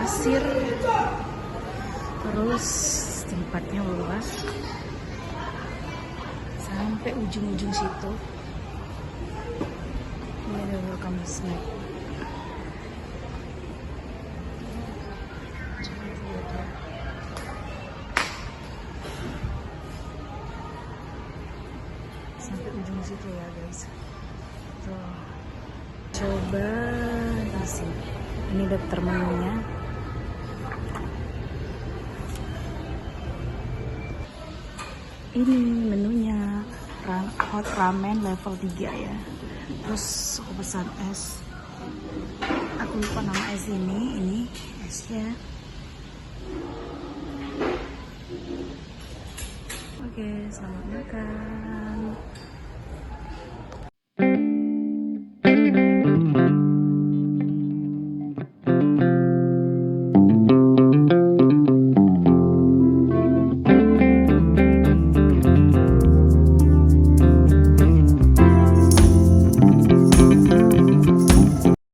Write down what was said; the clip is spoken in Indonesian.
pasir, terus tempatnya luas sampai ujung-ujung situ. Ini ada welcome snack. Sampai ujung situ ya guys. Tuh. Coba isi. Ini daftar menunya. Ini menunya, hot ramen level 3 ya. Terus aku pesan es. Aku lupa nama es ini esnya. Oke, selamat makan.